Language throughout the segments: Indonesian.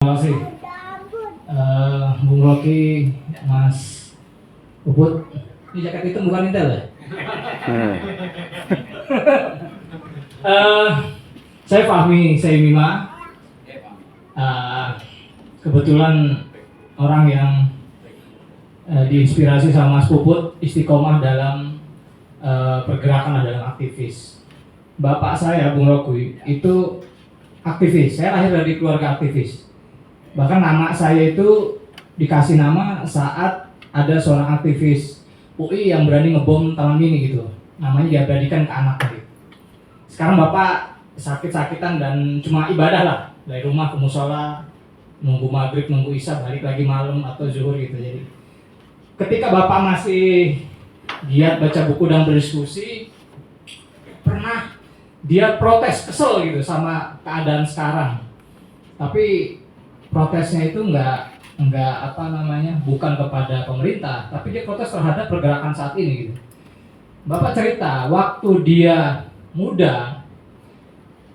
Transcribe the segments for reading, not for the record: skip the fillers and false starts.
Terima kasih, Bung Rocky, Mas Puput. Ini jaket hitam bukan Intel ya? Saya Fahmi Saimima. Kebetulan orang yang diinspirasi sama Mas Puput istiqomah dalam pergerakan dalam aktivis. Bapak saya, Bung Rocky, itu aktivis. Saya lahir dari keluarga aktivis. Bahkan nama saya itu dikasih nama saat ada seorang aktivis UI yang berani ngebom Taman Mini gitu. Namanya diabadikan ke anak tadi. Sekarang Bapak sakit-sakitan dan cuma ibadah lah. Dari rumah ke musola, nunggu maghrib, nunggu isya, balik lagi malam atau zuhur gitu. Jadi ketika Bapak masih giat baca buku dan berdiskusi, pernah dia protes, kesel gitu sama keadaan sekarang. Tapi protesnya itu bukan kepada pemerintah, tapi dia protes terhadap pergerakan saat ini gitu. Bapak cerita waktu dia muda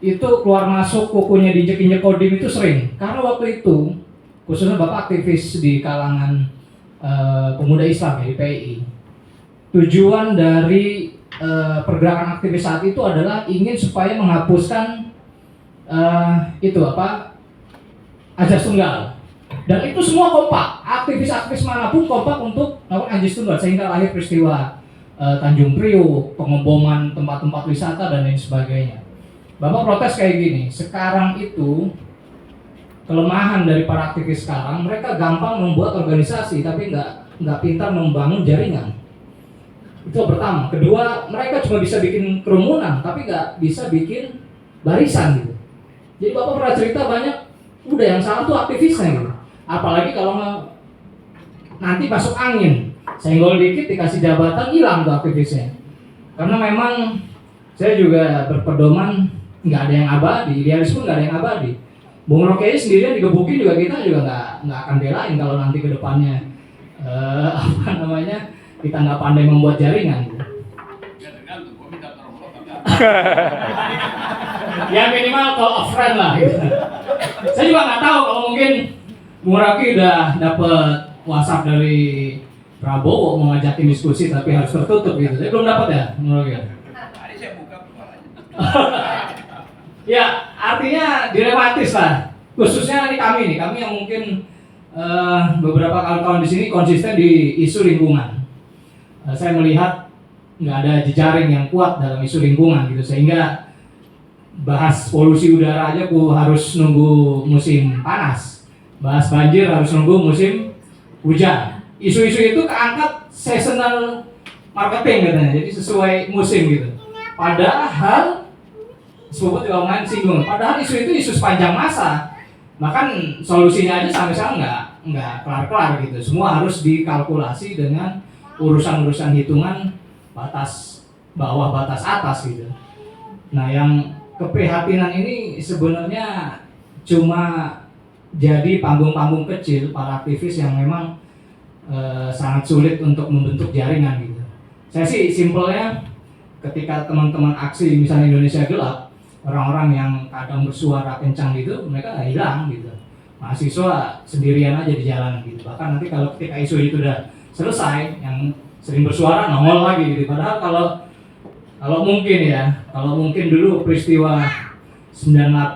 itu keluar masuk kukunya diinjek-injek kodim itu sering, karena waktu itu khususnya Bapak aktivis di kalangan pemuda Islam ya, di PII. Tujuan dari pergerakan aktivis saat itu adalah ingin supaya menghapuskan azas tunggal, dan itu semua kompak, aktivis-aktivis manapun kompak untuk melakukan azas tunggal, sehingga lahir peristiwa Tanjung Priok, pengeboman tempat-tempat wisata dan lain sebagainya. Bapak protes kayak gini, sekarang itu kelemahan dari para aktivis sekarang, mereka gampang membuat organisasi tapi nggak pintar membangun jaringan. Itu pertama. Kedua, mereka cuma bisa bikin kerumunan tapi nggak bisa bikin barisan gitu. Jadi Bapak pernah cerita banyak, udah yang salah tuh aktivisnya gitu. Apalagi kalau nanti masuk angin, senggol dikit dikasih jabatan, hilang tuh aktivisnya. Karena memang saya juga berpedoman nggak ada yang abadi, idealisme nggak ada yang abadi. Bung Rocky sendirian digebukin juga, kita juga nggak akan belain kalau nanti ke depannya kita nggak pandai membuat jaringan gitu. Ya minimal call of friend lah gitu. Saya juga nggak tahu kalau mungkin Bung Rocky udah dapet WhatsApp dari Prabowo mau ngajakin diskusi tapi harus tertutup gitu. Saya belum dapat ya, Bung Rocky. Tadi saya buka suaranya. Ya artinya dilematis lah. Khususnya kami yang mungkin beberapa kawan-kawan di sini konsisten di isu lingkungan. Saya melihat nggak ada jejaring yang kuat dalam isu lingkungan gitu, sehingga bahas polusi udara aja harus nunggu musim panas, bahas banjir harus nunggu musim hujan. Isu-isu itu keangkat seasonal marketing katanya, jadi sesuai musim gitu. Padahal sebut juga main singgung, padahal isu itu isu sepanjang masa. Bahkan solusinya aja sampai sekarang nggak kelar-kelar gitu. Semua harus dikalkulasi dengan urusan-urusan hitungan batas bawah, batas atas gitu. Nah, yang keprihatinan ini sebenarnya cuma jadi panggung-panggung kecil para aktivis yang memang sangat sulit untuk membentuk jaringan gitu. Saya sih simpelnya ketika teman-teman aksi misalnya Indonesia Gelap, orang-orang yang kadang bersuara kencang gitu, mereka hilang gitu. Mahasiswa sendirian aja di jalan gitu. Bahkan nanti kalau ketika isu itu udah selesai, yang sering bersuara nongol lagi gitu. Padahal kalau mungkin dulu peristiwa 98